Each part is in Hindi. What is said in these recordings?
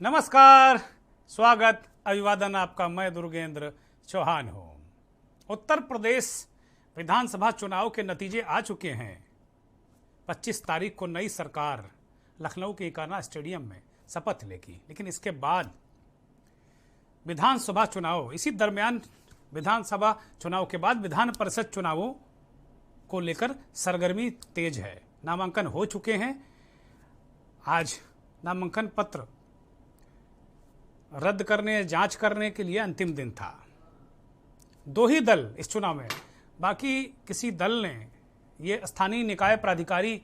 नमस्कार, स्वागत, अभिवादन आपका। मैं दुर्गेंद्र चौहान हूँ। उत्तर प्रदेश विधानसभा चुनाव के नतीजे आ चुके हैं। 25 तारीख को नई सरकार लखनऊ के इकाना स्टेडियम में शपथ लेगी, लेकिन इसके बाद विधानसभा चुनाव, इसी दरमियान विधानसभा चुनाव के बाद विधान परिषद चुनावों को लेकर सरगर्मी तेज है। नामांकन हो चुके हैं। आज नामांकन पत्र रद्द करने, जांच करने के लिए अंतिम दिन था। 2 ही दल इस चुनाव में, बाकी किसी दल ने, ये स्थानीय निकाय प्राधिकारी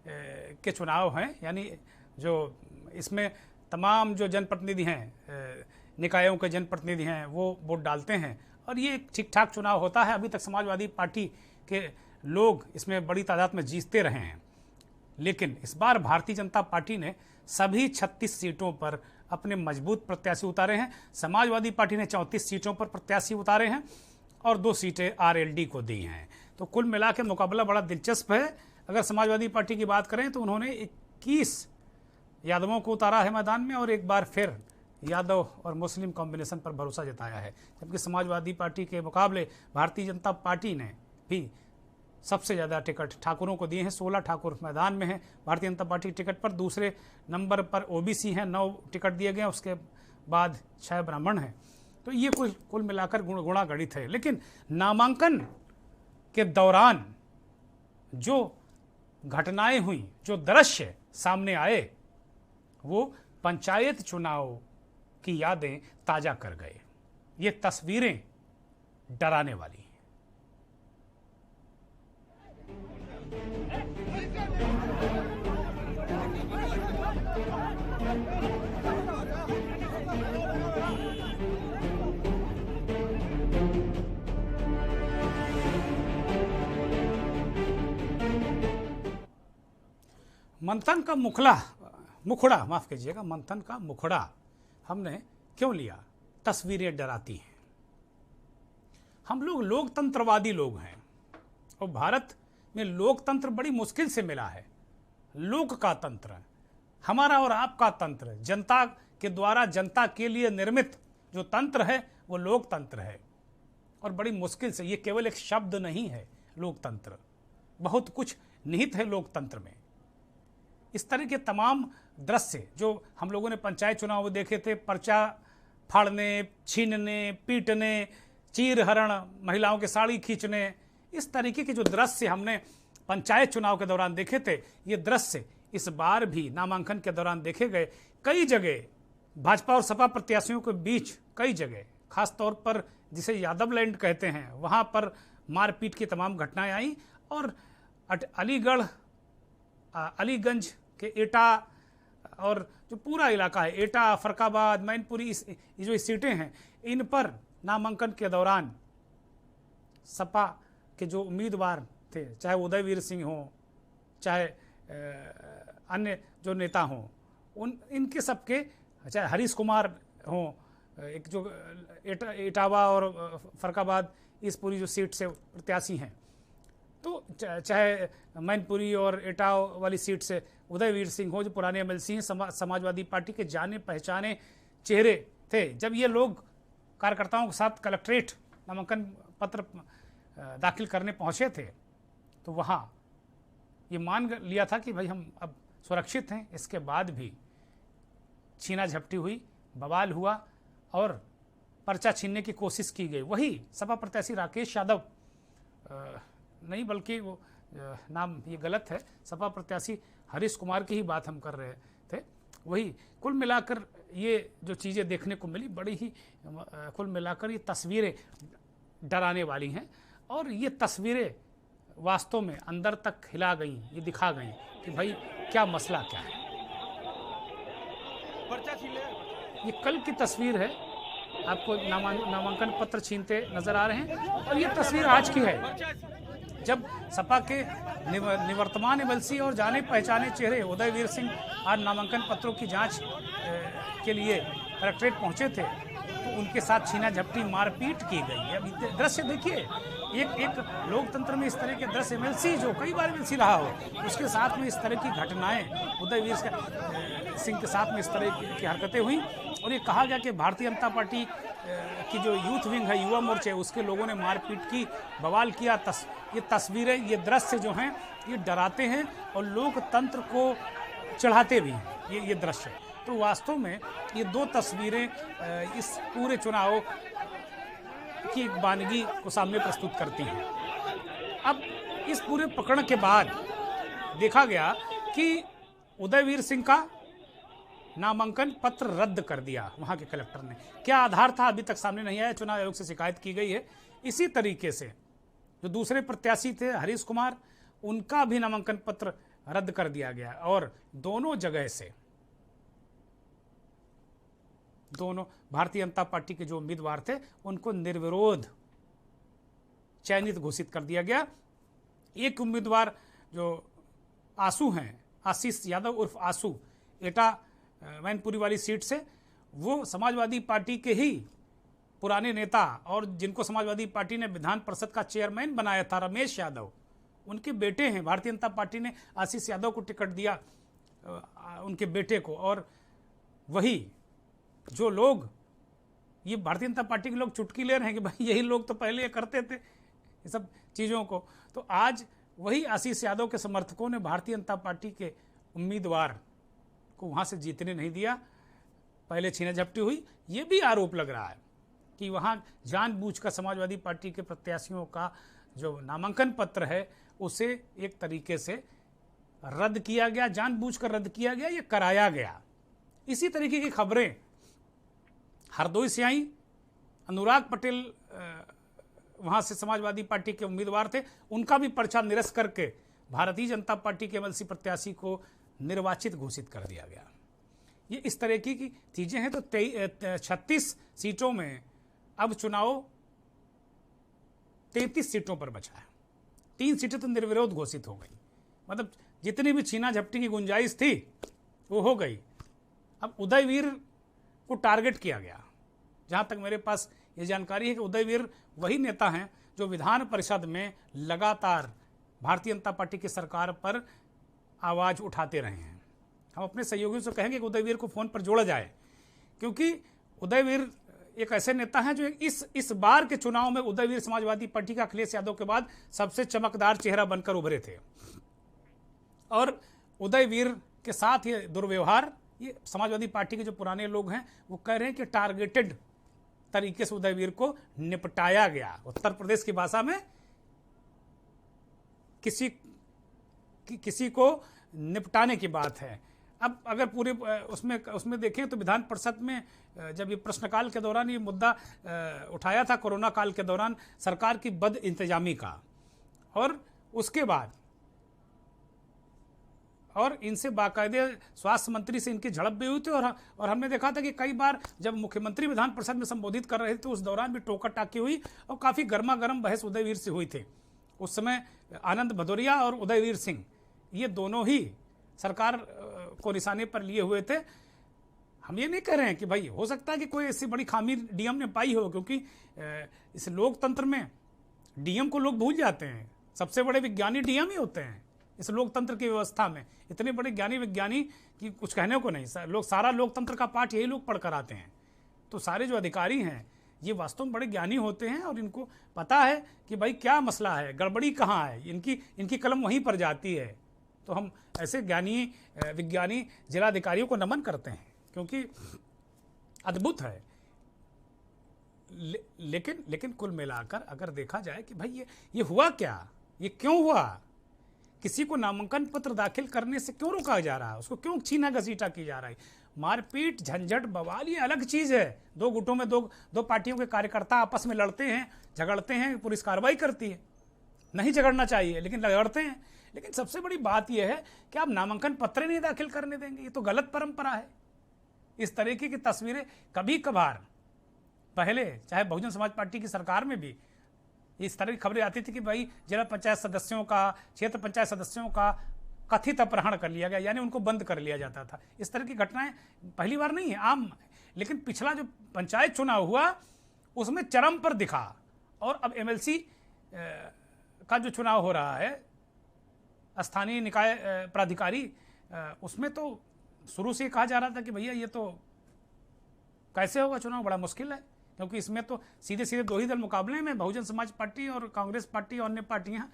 के चुनाव हैं, यानी जो इसमें तमाम जो जनप्रतिनिधि हैं, निकायों के जनप्रतिनिधि हैं, वो वोट डालते हैं और ये ठीक ठाक चुनाव होता है। अभी तक समाजवादी पार्टी के लोग इसमें बड़ी तादाद में जीतते रहे हैं, लेकिन इस बार भारतीय जनता पार्टी ने सभी 36 सीटों पर अपने मजबूत प्रत्याशी उतारे हैं। समाजवादी पार्टी ने 34 सीटों पर प्रत्याशी उतारे हैं और 2 सीटें आरएलडी को दी हैं। तो कुल मिला के मुकाबला बड़ा दिलचस्प है। अगर समाजवादी पार्टी की बात करें तो उन्होंने 21 यादवों को उतारा है मैदान में और एक बार फिर यादव और मुस्लिम कॉम्बिनेशन पर भरोसा जताया है, जबकि समाजवादी पार्टी के मुकाबले भारतीय जनता पार्टी ने भी सबसे ज़्यादा टिकट ठाकुरों को दिए हैं। 16 ठाकुर मैदान में हैं भारतीय जनता पार्टी टिकट पर। दूसरे नंबर पर ओबीसी हैं, 9 टिकट दिए गए, उसके बाद 6 ब्राह्मण हैं। तो ये कुल मिलाकर गुणा गणित है। लेकिन नामांकन के दौरान जो घटनाएं हुई, जो दृश्य सामने आए, वो पंचायत चुनाव की यादें ताज़ा कर गए। ये तस्वीरें डराने वाली हैं। मंथन का मुखड़ा माफ कीजिएगा, मंथन का मुखड़ा हमने क्यों लिया? तस्वीरें डराती हैं। हम लोग लोकतंत्रवादी लोग हैं और भारत में लोकतंत्र बड़ी मुश्किल से मिला है। लोक का तंत्र, हमारा और आपका तंत्र, जनता के द्वारा जनता के लिए निर्मित जो तंत्र है वो लोकतंत्र है। और बड़ी मुश्किल से, ये केवल एक शब्द नहीं है लोकतंत्र, बहुत कुछ निहित है लोकतंत्र में। इस तरह के तमाम दृश्य जो हम लोगों ने पंचायत चुनाव में देखे थे, पर्चा फाड़ने, छीनने, पीटने, चीरहरण, महिलाओं की साड़ी खींचने, इस तरीके के जो दृश्य हमने पंचायत चुनाव के दौरान देखे थे, ये दृश्य इस बार भी नामांकन के दौरान देखे गए। कई जगह भाजपा और सपा प्रत्याशियों के बीच, कई जगह खासतौर पर जिसे यादव लैंड कहते हैं, वहाँ पर मारपीट की तमाम घटनाएं आई। और अलीगंज के एटा और जो पूरा इलाका है, एटा, फरकाबाद, मैनपुरी, ये जो सीटें हैं, इन पर नामांकन के दौरान सपा के जो उम्मीदवार थे, चाहे उदयवीर सिंह हों, चाहे अन्य जो नेता हों, इनके सबके, चाहे हरीश कुमार हों, एक जो इटावा और फरकाबाद इस पूरी जो सीट से प्रत्याशी हैं, तो चाहे मैनपुरी और एटाव वाली सीट से उदयवीर सिंह हो, जो पुराने एमएलसी हैं, समाजवादी पार्टी के जाने पहचाने चेहरे थे। जब ये लोग कार्यकर्ताओं के साथ कलेक्ट्रेट नामांकन पत्र दाखिल करने पहुंचे थे, तो वहाँ ये मान लिया था कि भाई हम अब सुरक्षित हैं। इसके बाद भी छीना झपटी हुई, बवाल हुआ और पर्चा छीनने की कोशिश की गई। वही सपा प्रत्याशी राकेश यादव, नहीं बल्कि वो नाम ये गलत है, सपा प्रत्याशी हरीश कुमार की ही बात हम कर रहे थे। वही कुल मिलाकर ये जो चीज़ें देखने को मिली, बड़ी ही कुल मिलाकर ये तस्वीरें डराने वाली हैं। और ये तस्वीरें वास्तव में अंदर तक हिला गई, ये दिखा गई कि भाई क्या मसला क्या है। ये कल की तस्वीर है, आपको नामांकन पत्र छीनते नजर आ रहे हैं। और ये तस्वीर आज की है, जब सपा के निवर्तमान एमएलसी और जाने पहचाने चेहरे उदयवीर सिंह आज नामांकन पत्रों की जांच के लिए कलेक्ट्रेट पहुंचे थे, तो उनके साथ छीना झपटी, मारपीट की गई। अब दृश्य देखिए, एक लोकतंत्र में इस तरह के दृश्य, एमएलसी जो कई बार एमएलसी रहा हो, उसके साथ में इस तरह की घटनाएं, उदयवीर सिंह के साथ में इस तरह की हरकतें हुई और ये कहा गया कि भारतीय जनता पार्टी की जो यूथ विंग है, युवा मोर्चे, उसके लोगों ने मारपीट की, बवाल किया। ये तस्वीरें, ये दृश्य जो हैं ये डराते हैं और लोकतंत्र को चढ़ाते भी हैं ये दृश्य। तो वास्तव में ये दो तस्वीरें इस पूरे चुनाव की एक वानगी को सामने प्रस्तुत करती हैं। अब इस पूरे प्रकरण के बाद देखा गया कि उदयवीर सिंह का नामांकन पत्र रद्द कर दिया वहां के कलेक्टर ने। क्या आधार था अभी तक सामने नहीं आया, चुनाव आयोग से शिकायत की गई है। इसी तरीके से जो दूसरे प्रत्याशी थे हरीश कुमार, उनका भी नामांकन पत्र रद्द कर दिया गया और दोनों जगह से दोनों भारतीय जनता पार्टी के जो उम्मीदवार थे उनको निर्विरोध चयनित घोषित कर दिया गया। एक उम्मीदवार जो आंसू हैं, आशीष यादव उर्फ आंसू, एटा मैनपुरी वाली सीट से, वो समाजवादी पार्टी के ही पुराने नेता और जिनको समाजवादी पार्टी ने विधान परिषद का चेयरमैन बनाया था, रमेश यादव, उनके बेटे हैं। भारतीय जनता पार्टी ने आशीष यादव को टिकट दिया, उनके बेटे को। और वही जो लोग, ये भारतीय जनता पार्टी के लोग चुटकी ले रहे हैं कि भाई यही लोग तो पहले ये करते थे ये सब चीज़ों को, तो आज वही आशीष यादव के समर्थकों ने भारतीय जनता पार्टी के उम्मीदवार को वहाँ से जीतने नहीं दिया, पहले छीना झपटी हुई। ये भी आरोप लग रहा है कि वहाँ जानबूझकर समाजवादी पार्टी के प्रत्याशियों का जो नामांकन पत्र है उसे एक तरीके से रद्द किया गया, जानबूझकर रद्द किया गया, ये कराया गया। इसी तरीके की खबरें हरदोई से आई। अनुराग पटेल वहाँ से समाजवादी पार्टी के उम्मीदवार थे, उनका भी पर्चा निरस्त करके भारतीय जनता पार्टी के एमएलसी प्रत्याशी को निर्वाचित घोषित कर दिया गया। ये इस तरह की चीज़ें हैं। तो 36 सीटों में अब चुनाव 33 सीटों पर बचा है। 3 सीटें तो निर्विरोध घोषित हो गई, मतलब जितनी भी छीना झपटी की गुंजाइश थी वो हो गई। अब उदयवीर को टारगेट किया गया। जहां तक मेरे पास ये जानकारी है कि उदयवीर वही नेता हैं जो विधान परिषद में लगातार भारतीय जनता पार्टी की सरकार पर आवाज़ उठाते रहे हैं। हम अपने सहयोगियों से कहेंगे कि उदयवीर को फ़ोन पर जोड़ा जाए, क्योंकि उदयवीर एक ऐसे नेता हैं जो इस बार के चुनाव में उदयवीर समाजवादी पार्टी का अखिलेश यादव के बाद सबसे चमकदार चेहरा बनकर उभरे थे। और उदयवीर के साथ ये दुर्व्यवहार, ये समाजवादी पार्टी के जो पुराने लोग हैं वो कह रहे हैं कि टारगेटेड तरीके से उदयवीर को निपटाया गया। उत्तर प्रदेश की भाषा में किसी को निपटाने की बात है। अब अगर पूरे उसमें देखें तो विधान परिषद में जब ये प्रश्नकाल के दौरान ये मुद्दा उठाया था, कोरोना काल के दौरान सरकार की बद इंतजामी का, और उसके बाद और इनसे बाकायदे स्वास्थ्य मंत्री से इनकी झड़प भी हुई थी। और हमने देखा था कि कई बार जब मुख्यमंत्री विधान परिषद में संबोधित कर रहे थे तो उस दौरान भी टोका टाकी हुई और काफ़ी गर्मा गर्म बहस उदयवीर से हुई थी। उस समय आनंद भदौरिया और उदयवीर सिंह, ये दोनों ही सरकार को निशाने पर लिए हुए थे। हम ये नहीं कह रहे हैं कि भाई हो सकता है कि कोई ऐसी बड़ी खामी डीएम ने पाई हो, क्योंकि इस लोकतंत्र में डीएम को लोग भूल जाते हैं। सबसे बड़े विज्ञानी डीएम ही होते हैं इस लोकतंत्र की व्यवस्था में। इतने बड़े ज्ञानी विज्ञानी कि कुछ कहने को नहीं, सारा लोकतंत्र का पाठ यही लोग पढ़ कर आते हैं। तो सारे जो अधिकारी हैं ये वास्तव में बड़े ज्ञानी होते हैं और इनको पता है कि भाई क्या मसला है, गड़बड़ी कहाँ है, इनकी कलम वहीं पर जाती है। तो हम ऐसे ज्ञानी विज्ञानी जिलाधिकारियों को नमन करते हैं, क्योंकि अद्भुत है। लेकिन कुल मिलाकर अगर देखा जाए कि भाई ये हुआ क्या, ये क्यों हुआ, किसी को नामांकन पत्र दाखिल करने से क्यों रोका जा रहा है, उसको क्यों छीना घसीटा की जा रहा है। मारपीट, झंझट, बवाल ये अलग चीज़ है। दो गुटों में दो पार्टियों के कार्यकर्ता आपस में लड़ते हैं, झगड़ते हैं, पुलिस कार्रवाई करती है। नहीं झगड़ना चाहिए लेकिन लड़ते हैं। लेकिन सबसे बड़ी बात यह है कि आप नामांकन पत्र नहीं दाखिल करने देंगे, ये तो गलत परंपरा है। इस तरीके की तस्वीरें कभी कभार पहले, चाहे बहुजन समाज पार्टी की सरकार में भी इस तरह की खबरें आती थी कि भाई जिला पंचायत सदस्यों का, क्षेत्र पंचायत सदस्यों का कथित अपहरण कर लिया गया, यानी उनको बंद कर लिया जाता था। इस तरह की घटनाएं पहली बार नहीं है, आम। लेकिन पिछला जो पंचायत चुनाव हुआ उसमें चरम पर दिखा। और अब एमएलसी का जो चुनाव हो रहा है, स्थानीय निकाय प्राधिकारी, उसमें तो शुरू से कहा जा रहा था कि भैया ये तो कैसे होगा चुनाव, बड़ा मुश्किल है, क्योंकि इसमें तो सीधे सीधे दो ही दल मुकाबले में, बहुजन समाज पार्टी और कांग्रेस पार्टी और अन्य पार्टियां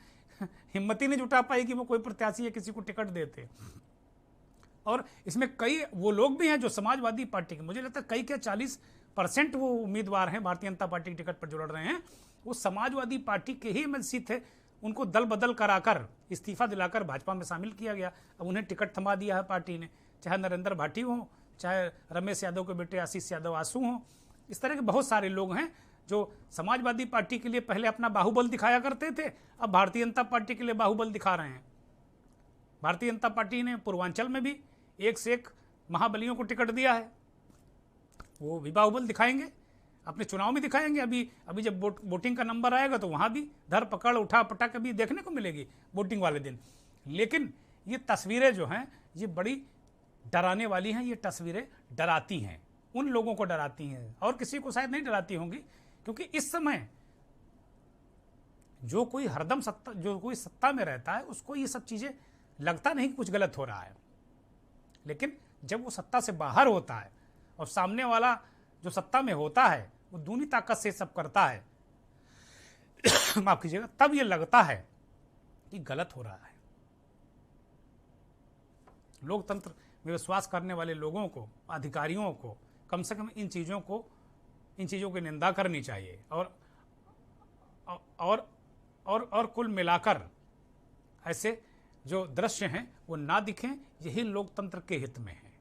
हिम्मत ही नहीं जुटा पाई कि वो कोई प्रत्याशी या किसी को टिकट देते। और इसमें कई वो लोग भी हैं जो समाजवादी पार्टी के, मुझे लगता है कई क्या 40% वो उम्मीदवार हैं भारतीय जनता पार्टी की टिकट पर जुड़ रहे हैं, वो समाजवादी पार्टी के ही एमएलसी थे। उनको दल बदल कराकर इस्तीफा दिलाकर भाजपा में शामिल किया गया। अब उन्हें टिकट थमा दिया है पार्टी ने, चाहे नरेंद्र भाटी हो, चाहे रमेश यादव के बेटे आशीष यादव आंसू हों। इस तरह के बहुत सारे लोग हैं जो समाजवादी पार्टी के लिए पहले अपना बाहुबल दिखाया करते थे, अब भारतीय जनता पार्टी के लिए बाहुबल दिखा रहे हैं। भारतीय जनता पार्टी ने पूर्वांचल में भी एक से एक महाबलियों को टिकट दिया है, वो भी बाहुबल दिखाएंगे, अपने चुनाव में दिखाएंगे। अभी जब वोटिंग का नंबर आएगा तो वहां भी धर पकड़ उठा पटक अभी देखने को मिलेगी वोटिंग वाले दिन। लेकिन ये तस्वीरें जो हैं ये बड़ी डराने वाली हैं, ये तस्वीरें डराती हैं, उन लोगों को डराती हैं, और किसी को शायद नहीं डराती होंगी, क्योंकि इस समय जो कोई हरदम सत्ता में रहता है उसको ये सब चीजें लगता नहीं कि कुछ गलत हो रहा है। लेकिन जब वो सत्ता से बाहर होता है और सामने वाला जो सत्ता में होता है वो दूनी ताकत से सब करता है माफ कीजिएगा, तब ये लगता है कि गलत हो रहा है। लोकतंत्र में विश्वास करने वाले लोगों को, अधिकारियों को कम से कम इन चीजों की निंदा करनी चाहिए और कुल मिलाकर ऐसे जो दृश्य हैं वो ना दिखें, यही लोकतंत्र के हित में है।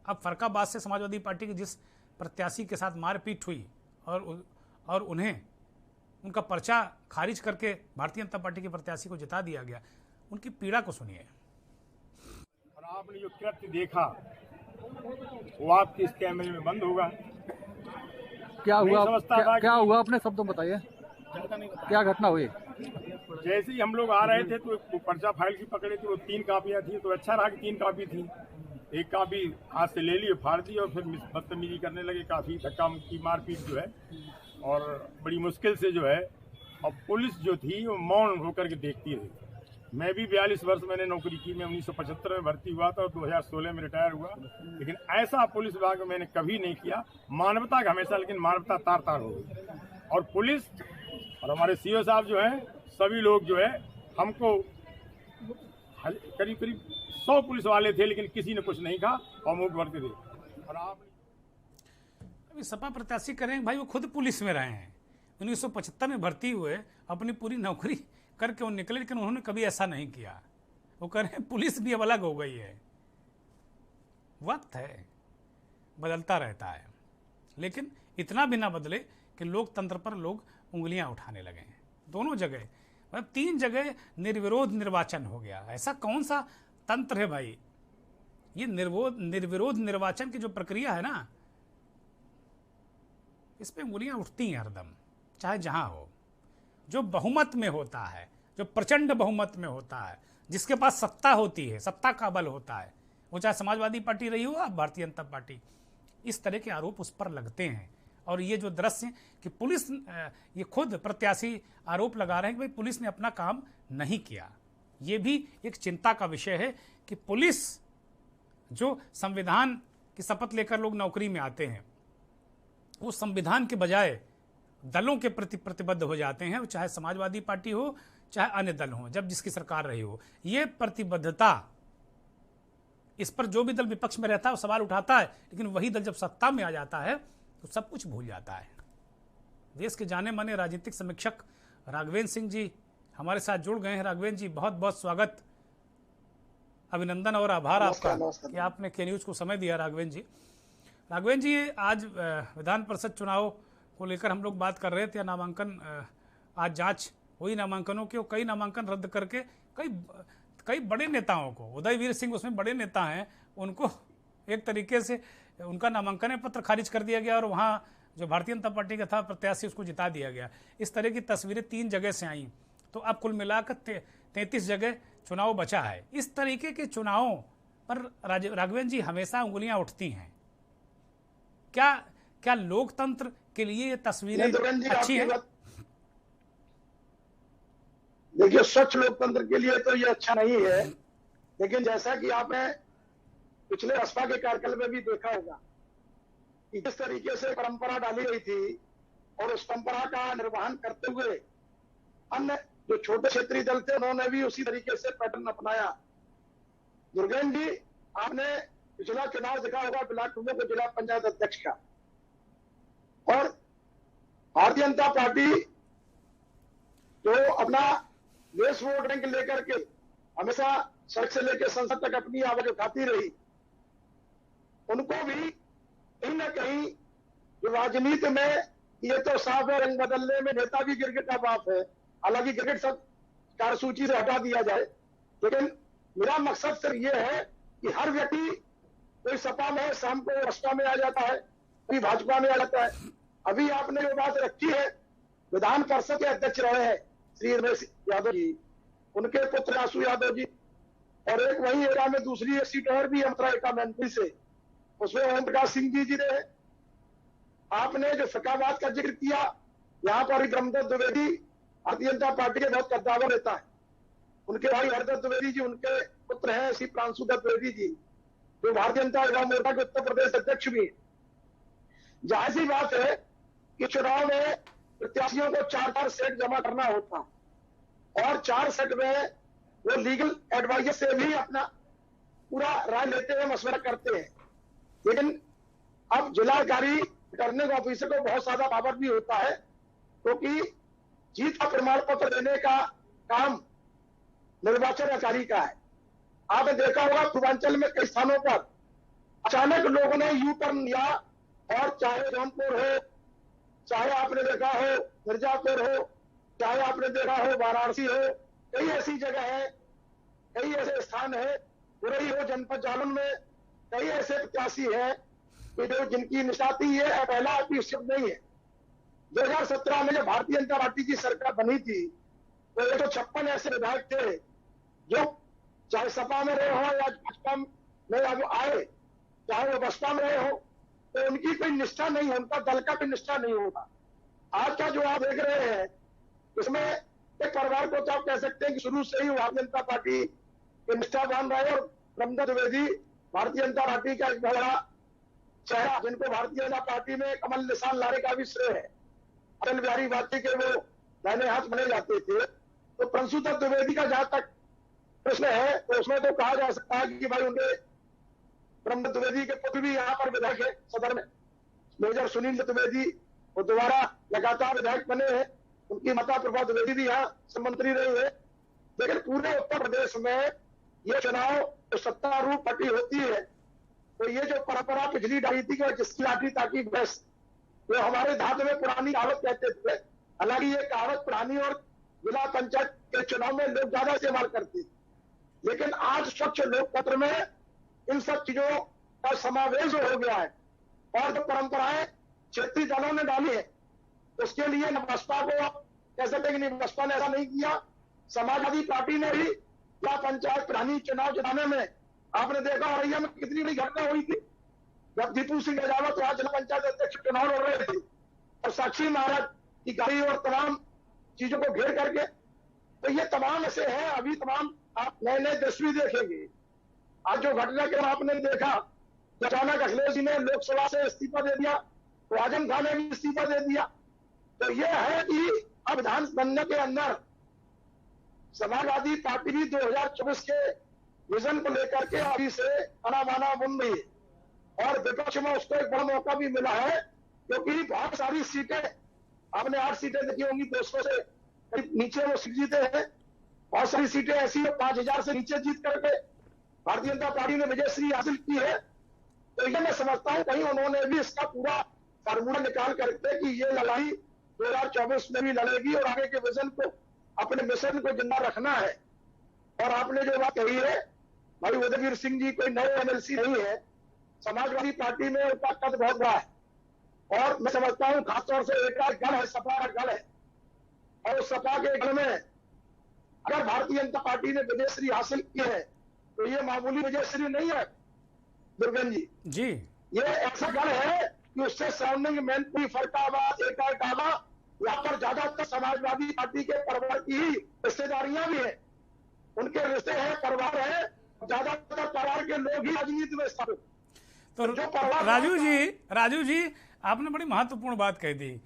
अब फरकाबाद से समाजवादी पार्टी की जिस प्रत्याशी के साथ मारपीट हुई और उन्हें उनका पर्चा खारिज करके भारतीय जनता पार्टी के प्रत्याशी को जिता दिया गया, उनकी पीड़ा को सुनिए। और आपने जो कृत्य देखा वो आपके इस कैमरे में बंद होगा। क्या हुआ अपने शब्दों में बताइए, क्या घटना हुई? जैसे ही हम लोग आ रहे थे तो पर्चा फाइल की पकड़े थे, वो 3 कापियां थी, तो अच्छा रहा कि 3 कापी थी। एक कापी हाथ से ले ली, फाड़ दी और फिर बदतमीजी करने लगे, काफी धक्का की मारपीट जो है, और बड़ी मुश्किल से जो है। और पुलिस जो थी वो मौन होकर के देखती रही। मैं भी 42 वर्ष मैंने नौकरी की, मैं 1975 में भर्ती हुआ था और 2016 में रिटायर हुआ, लेकिन ऐसा पुलिस विभाग में मैंने कभी नहीं किया। मानवता का हमेशा, लेकिन मानवता तार तार हो गई। और पुलिस और हमारे सीओ साहब जो है, सभी लोग जो है, हमको करीब 100 पुलिस वाले थे, लेकिन किसी ने कुछ नहीं कहा और मुंह भरते थे। और आप अभी सपा प्रत्याशी करें भाई, वो खुद पुलिस में रहे हैं, 1975 में भर्ती हुए, अपनी पूरी नौकरी करके वो निकले, लेकिन उन्होंने कभी ऐसा नहीं किया। वो कह रहे हैं पुलिस भी अब अलग हो गई है। वक्त है, बदलता रहता है, लेकिन इतना भी ना बदले कि लोकतंत्र पर लोग उंगलियां उठाने लगे हैं। दोनों जगह, मतलब 3 जगह निर्विरोध निर्वाचन हो गया। ऐसा कौन सा तंत्र है भाई? ये निर्विरोध निर्वाचन की जो प्रक्रिया है ना, इस पे उंगलियां उठती हैं हरदम, चाहे जहां हो। जो बहुमत में होता है, जो प्रचंड बहुमत में होता है, जिसके पास सत्ता होती है, सत्ता का बल होता है, वो चाहे समाजवादी पार्टी रही हो या भारतीय जनता पार्टी, इस तरह के आरोप उस पर लगते हैं। और ये जो दृश्य कि पुलिस, ये खुद प्रत्याशी आरोप लगा रहे हैं कि भाई पुलिस ने अपना काम नहीं किया। ये भी एक चिंता का विषय है कि पुलिस, जो संविधान की शपथ लेकर लोग नौकरी में आते हैं, वो संविधान के बजाय दलों के प्रति प्रतिबद्ध हो जाते हैं, चाहे समाजवादी पार्टी हो चाहे अन्य दल हो, जब जिसकी सरकार रही हो। ये प्रतिबद्धता, इस पर जो भी दल विपक्ष में रहता है वो सवाल उठाता है, लेकिन वही दल जब सत्ता में आ जाता है तो सब कुछ भूल जाता है। देश के जाने माने राजनीतिक समीक्षक राघवेंद्र सिंह जी हमारे साथ जुड़ गए हैं। राघवेंद्र जी, बहुत बहुत स्वागत, अभिनंदन और आभार आपका कि आपने के न्यूज को समय दिया। राघवेंद्र जी, आज विधान परिषद चुनाव को लेकर हम लोग बात कर रहे थे। नामांकन, आज जांच हुई नामांकनों की, कई नामांकन रद्द करके कई बड़े नेताओं को, उदयवीर सिंह उसमें बड़े नेता हैं, उनको एक तरीके से उनका नामांकन पत्र खारिज कर दिया गया और वहाँ जो भारतीय जनता पार्टी का था प्रत्याशी उसको जिता दिया गया। इस तरह की तस्वीरें 3 जगह से आई, तो अब कुल मिलाकर 33 जगह चुनाव बचा है। इस तरीके के चुनावों पर राघवेंद्र जी हमेशा उंगलियां उठती हैं। क्या लोकतंत्र के लिए ये तस्वीरें अच्छी हैं? देखिए, स्वच्छ लोकतंत्र के लिए तो ये अच्छा नहीं है, लेकिन जैसा कि आपने पिछले बसपा के कार्यकाल में भी देखा होगा कि जिस तरीके से परंपरा डाली गई थी और उस परंपरा का निर्वहन करते हुए अन्य जो छोटे क्षेत्रीय दल थे उन्होंने भी उसी तरीके से पैटर्न अपनाया। दुर्गेन जी, आपने पिछला चुनाव देखा होगा ब्लॉक टुडो को जिला पंचायत अध्यक्ष का, और भारतीय जनता पार्टी जो अपना देश वोट बैंक लेकर के हमेशा सड़क से लेकर संसद तक अपनी आवाज उठाती रही, उनको भी कहीं ना कहीं जो राजनीति में ये तो साफ है, रंग बदलने में नेता भी गिरगिट का बाप है। हालांकि गिरगिट सब कार्यसूची से हटा दिया जाए, लेकिन मेरा मकसद सिर्फ ये है कि हर व्यक्ति कोई सपा में शाम को बसपा में आ जाता है, कोई भाजपा में आ जाता है। अभी आपने जो बात रखी है, विधान परिषद के अध्यक्ष रहे हैं श्री रमेश यादव जी, उनके पुत्र आशु यादव जी, और एक वही एरिया में दूसरी एक सीट और भी अंतरा एका मंत्री से, उसमें ओम प्रकाश सिंह जी रहे। आपने जो फकाबाद का जिक्र किया, यहाँ पर ब्रह्मदत्त द्विवेदी भारतीय जनता पार्टी के बहुत कद्दावर नेता है, उनके भाई हरदत्त द्विवेदी जी उनके पुत्र हैं श्री प्रांशुदत्त द्विवेदी जी, जो भारतीय जनता युवा मोर्चा के उत्तर प्रदेश अध्यक्ष भी है। जाहिर सी बात है कि चुनाव में प्रत्याशियों को 4 सेट जमा करना होता, और 4 सेट में वो लीगल एडवाइजर से भी अपना पूरा राय लेते हुए मशवरा करते हैं। लेकिन अब जिलाधिकारी रिटर्निंग ऑफिसर को बहुत ज्यादा पावर भी होता है, क्योंकि जीत का प्रमाण पत्र देने का काम निर्वाचन अधिकारी का है। आपने देखा होगा पूर्वांचल में कई स्थानों पर अचानक लोगों ने यू टर्न लिया, और चाहे जौनपुर हो, चाहे आपने देखा हो मिर्जापुर हो, चाहे आपने देखा हो वाराणसी हो, कई ऐसी जगह है, कई ऐसे स्थान है, बुरई हो जनपद जालौन में कई ऐसे प्रत्याशी हैं कि जो जिनकी निशाती है पहला अभिषेक नहीं है। 2017 में जब भारतीय जनता पार्टी की सरकार बनी थी तो 156 ऐसे विधायक थे जो चाहे सपा में रहे हो या भाजपा में अब आए, चाहे वो बसपा में रहे हो, तो उनकी कोई निष्ठा नहीं, उनका दल का कोई निष्ठा नहीं होता। आज का जो आप देख रहे हैं इसमें एक परिवार को तो आप कह सकते हैं कि शुरू से ही भारतीय जनता पार्टी के निष्ठावान रहे, और ब्रह्मदत्त द्विवेदी भारतीय जनता पार्टी का एक बड़ा चेहरा, जिनको भारतीय जनता पार्टी में कमल निशान लाने का भी श्रेय है। अटल बिहारी वाजपेयी के वो दाहिने हाथ बने जाते थे। तो प्रांशुदत्त द्विवेदी का जहां तक प्रश्न है तो उसमें तो कहा जा सकता है कि भाई उनके ब्रह्मदत्त द्विवेदी के पुत्र भी यहाँ पर विधायक है सदर में, मेजर सुनील द्विवेदी, वो दोबारा लगातार विधायक बने हैं, उनकी माता प्रभा द्विवेदी भी यहाँ से मंत्री रही है। लेकिन पूरे उत्तर प्रदेश में ये चुनाव जो सत्तारूढ़ पार्टी होती है, तो ये जो परंपरा पिछली डाली थी कि जिसकी लाठी ताकि भैंस, वो हमारे धातु में पुरानी कहावत कहते थे। हालांकि ये कहावत पुरानी और जिला पंचायत के चुनाव में लोग ज्यादा इस्तेमाल करते, लेकिन आज स्वच्छ लोकतंत्र में इन सब चीजों का समावेश हो गया है। और जो परंपराएं क्षेत्रीय दलों ने डाली है उसके लिए न बसपा को आप कह सकते कि नहीं, बसपा ने ऐसा नहीं किया, समाजवादी पार्टी ने भी जिला पंचायत प्रधानी चुनाव जिताने में आपने देखा औरैया में कितनी बड़ी घटना हुई थी, जब दीपू सिंह राजावत वहां जिला पंचायत अध्यक्ष चुनाव लड़ रहे थे और साक्षी महाराज की गाड़ी और तमाम चीजों को घेर करके। तो ये तमाम ऐसे हैं, अभी तमाम आप नए नए दृश्य भी देखेंगे। आज जो घटना के आपने देखा, अचानक अखिलेश जी ने लोकसभा से इस्तीफा दे दिया, तो आजम खान ने भी इस्तीफा दे दिया। तो ये है कि अब विधान बनने के अंदर समाजवादी पार्टी भी 2024 के विजन को लेकर के अभी से अनामाना बन रही है, और विपक्ष में उसको एक बड़ा मौका भी मिला है, क्योंकि बहुत सारी सीटें आपने 8 सीटें देखी होंगी, 200 से नीचे वो सीट जीते हैं। बहुत सारी सीटें ऐसी 5000 से नीचे जीत करके भारतीय जनता पार्टी ने विजयश्री हासिल की है। तो ये मैं समझता हूं कहीं उन्होंने भी इसका पूरा फार्मूला निकाल करके कि ये लड़ाई 2024 में भी लड़ेगी और आगे के विजन को, अपने मिशन को जिंदा रखना है। और आपने जो बात कही है, भाई उदयवीर सिंह जी कोई नए एमएलसी नहीं है, समाजवादी पार्टी में उनका कद बहुत बड़ा है, और मैं समझता हूं खासतौर से एक गढ़ है, सपा का गढ़ है, और उस सपा के गढ़ में अगर भारतीय जनता पार्टी ने विजयश्री हासिल की है तो ये मामूली विजयश्री नहीं है दुर्गन जी, ये ऐसा गढ़ है कि उससे सराउंडिंग मैनपुरी, फरकाबाद, एकाटावा, यहाँ पर ज्यादातर समाजवादी पार्टी के परिवार की ही रिश्तेदारियां भी है, उनके रिश्ते हैं, परिवार है, ज्यादातर परिवार के लोग ही राजनीति में स्थापित। तो राजू जी आपने बड़ी महत्वपूर्ण बात कह दी।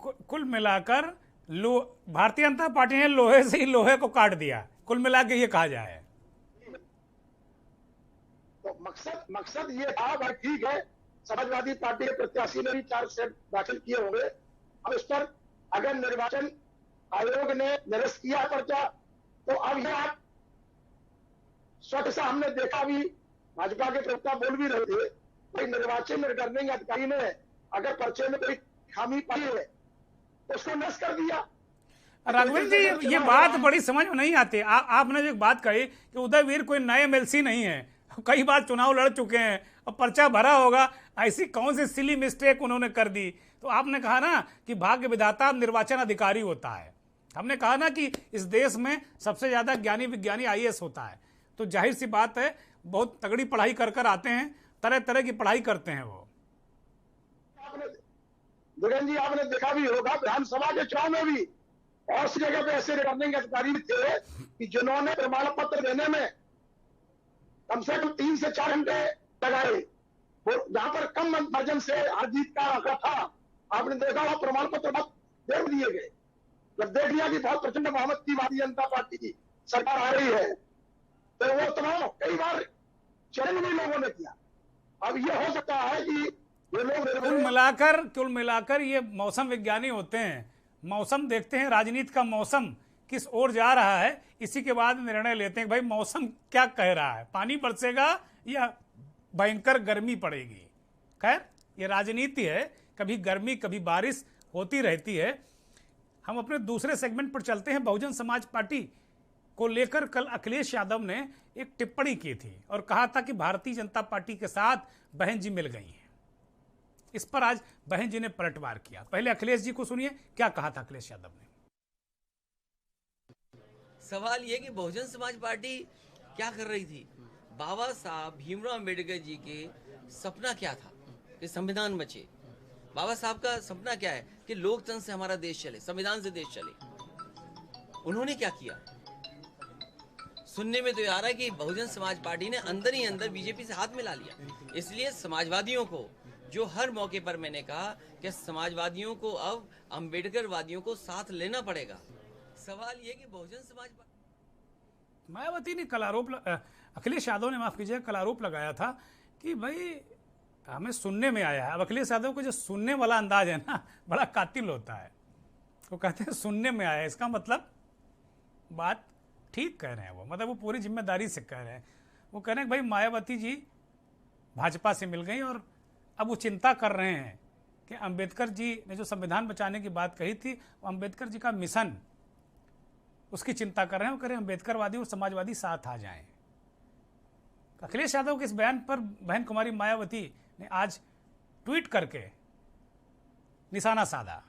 कुल मिलाकर भारतीय जनता पार्टी ने लोहे से ही लोहे को काट दिया, कुल मिला के ये कहा जाए। तो मकसद ये था, भाई ठीक है, समाजवादी पार्टी के प्रत्याशी ने भी चार्जशीट दाखिल किए होंगे। अब इस पर अगर निर्वाचन आयोग ने निरस्त किया पर्चा, तो अब ये आप स्वतः से हमने देखा भी, भाजपा के प्रवक्ता बोल भी रहे थे, भाई निर्वाचन रिटर्निंग अधिकारी ने अगर पर्चे में कोई खामी पाई है तो उसको नष्ट कर दिया। राघवेंद्र जी ये बात बड़ी समझ में नहीं आती। आपने जो बात कही कि उदयवीर कोई नए एमएलसी नहीं है, कई बार चुनाव लड़ चुके हैं और पर्चा भरा होगा, ऐसी कौन सी सिली मिस्टेक उन्होंने कर दी। तो आपने कहा ना कि भाग्य विधाता निर्वाचन अधिकारी होता है, हमने कहा ना कि इस देश में सबसे ज्यादा ज्ञानी विज्ञानी आईएएस होता है, तो जाहिर सी बात है बहुत तगड़ी पढ़ाई कर आते हैं, तरह तरह की पढ़ाई करते हैं वो। दुर्गेन जी आपने देखा भी होगा विधानसभा के चुनाव में भी और सी जगह पे ऐसे रिटर्निंग अधिकारी थे कि जिन्होंने प्रमाण पत्र देने में कम से कम 3 से 4 घंटे लगाए, जहां पर कम मार्जिन से हार जीत का आंकड़ा था, आपने देखा वह प्रमाण पत्र बहुत देर में दिए गए। जब देख लिया कि बहुत प्रचंड बहुमत की भारतीय जनता पार्टी की सरकार आ रही है, तो वो तमाम कई बार चैलेंज भी लोगों ने किया। अब ये हो सकता है कि ये लोग कुल मिलाकर ये मौसम विज्ञानी होते हैं, मौसम देखते हैं, राजनीति का मौसम किस ओर जा रहा है, इसी के बाद निर्णय लेते हैं भाई मौसम क्या कह रहा है, पानी बरसेगा या भयंकर गर्मी पड़ेगी। खैर ये राजनीति है, कभी गर्मी कभी बारिश होती रहती है। हम अपने दूसरे सेगमेंट पर चलते हैं। बहुजन समाज पार्टी को लेकर कल अखिलेश यादव ने एक टिप्पणी की थी और कहा था कि भारतीय जनता पार्टी के साथ बहन जी मिल गई हैं। इस पर आज बहन जी ने पलटवार किया। पहले अखिलेश जी को सुनिए क्या कहा था अखिलेश यादव ने। सवाल यह कि बहुजन समाज पार्टी क्या कर रही थी। बाबा साहब भीमराव अम्बेडकर जी के सपना क्या था कि संविधान बचे। बाबा साहब का सपना क्या है कि लोकतंत्र से हमारा देश चले, संविधान से देश चले। उन्होंने क्या किया, सुनने में तो आ रहा है कि बहुजन समाज पार्टी ने अंदर ही अंदर बीजेपी से हाथ मिला लिया। इसलिए समाजवादियों को, जो हर मौके पर मैंने कहा कि समाजवादियों को अब अम्बेडकर वादियों को साथ लेना पड़ेगा। सवाल यह कि बहुजन समाज मायावती ने कल आरोप, अखिलेश यादव ने माफ कीजिएगा, कल आरोप लगाया था कि भाई हमें सुनने में आया है। अब अखिलेश यादव को जो सुनने वाला अंदाज है ना, बड़ा कातिल होता है। वो कहते हैं सुनने में आया है, इसका मतलब बात ठीक कह रहे हैं वो, मतलब वो पूरी जिम्मेदारी से कह रहे हैं। वो कह रहे हैं भाई मायावती जी भाजपा से मिल गई और अब वो चिंता कर रहे हैं कि अंबेडकर जी ने जो संविधान बचाने की बात कही थी, वो अंबेडकर जी का मिशन, उसकी चिंता कर रहे हैं। वो कह रहे हैं अंबेडकरवादी और समाजवादी साथ आ जाएं। अखिलेश यादव के इस बयान पर बहन कुमारी मायावती ने आज ट्वीट करके निशाना साधा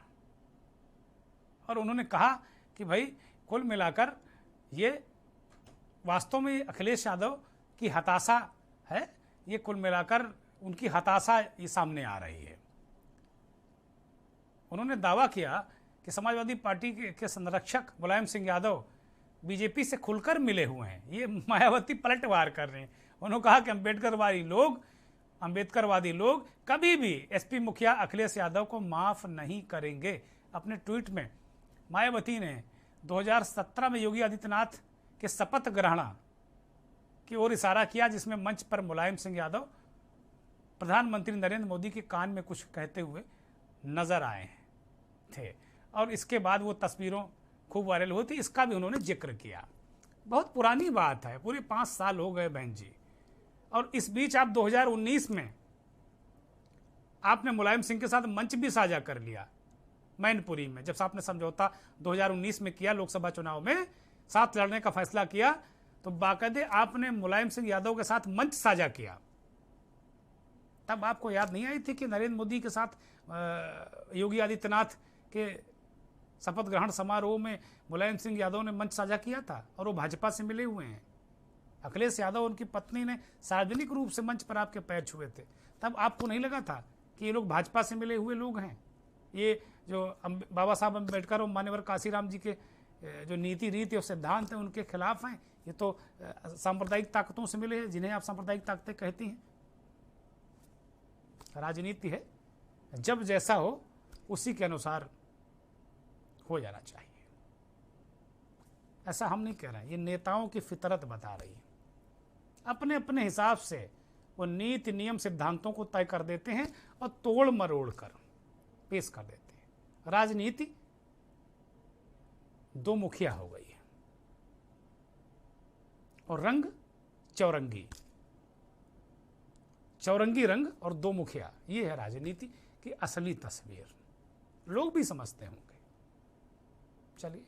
और उन्होंने कहा कि भाई कुल मिलाकर ये वास्तव में अखिलेश यादव की हताशा है, ये कुल मिलाकर उनकी हताशा ये सामने आ रही है। उन्होंने दावा किया कि समाजवादी पार्टी के संरक्षक मुलायम सिंह यादव बीजेपी से खुलकर मिले हुए हैं। ये मायावती पलटवार कर रहे हैं। उन्होंने कहा कि अंबेडकरवादी लोग कभी भी एसपी मुखिया अखिलेश यादव को माफ नहीं करेंगे। अपने ट्वीट में मायावती ने 2017 में योगी आदित्यनाथ के शपथ ग्रहण की ओर इशारा किया, जिसमें मंच पर मुलायम सिंह यादव प्रधानमंत्री नरेंद्र मोदी के कान में कुछ कहते हुए नजर आए थे और इसके बाद वो तस्वीरों खूब वायरल हुई थी। इसका भी उन्होंने जिक्र किया। बहुत पुरानी बात है, पूरे 5 साल हो गए बहन जी। और इस बीच आप 2019 में आपने मुलायम सिंह के साथ मंच भी साझा कर लिया मैनपुरी में, जब आपने समझौता 2019 में किया, लोकसभा चुनाव में साथ लड़ने का फैसला किया, तो बाकायदे आपने मुलायम सिंह यादव के साथ मंच साझा किया। तब आपको याद नहीं आई थी कि नरेंद्र मोदी के साथ योगी आदित्यनाथ के शपथ ग्रहण समारोह में मुलायम सिंह यादव ने मंच साझा किया था और वो भाजपा से मिले हुए हैं। अखिलेश यादव उनकी पत्नी ने सार्वजनिक रूप से मंच पर आपके पैर छुए थे। तब आपको नहीं लगा था कि ये लोग भाजपा से मिले हुए लोग हैं, ये जो बाबा साहब अम्बेडकर और मान्यवर काशीराम जी के जो नीति रीति और सिद्धांत हैं उनके खिलाफ हैं, ये तो सांप्रदायिक ताकतों से मिले हैं, जिन्हें आप सांप्रदायिक ताकतें कहती हैं। राजनीति है, जब जैसा हो उसी के अनुसार हो जाना चाहिए। ऐसा हम नहीं कह रहे हैं, ये नेताओं की फितरत बता रही है। अपने अपने हिसाब से वो नीति नियम सिद्धांतों को तय कर देते हैं और तोड़ मरोड़ कर पेश कर देते हैं। राजनीति दो मुखिया हो गई है और रंग चौरंगी, चौरंगी रंग और दो मुखिया, ये है राजनीति की असली तस्वीर। लोग भी समझते होंगे। चलिए।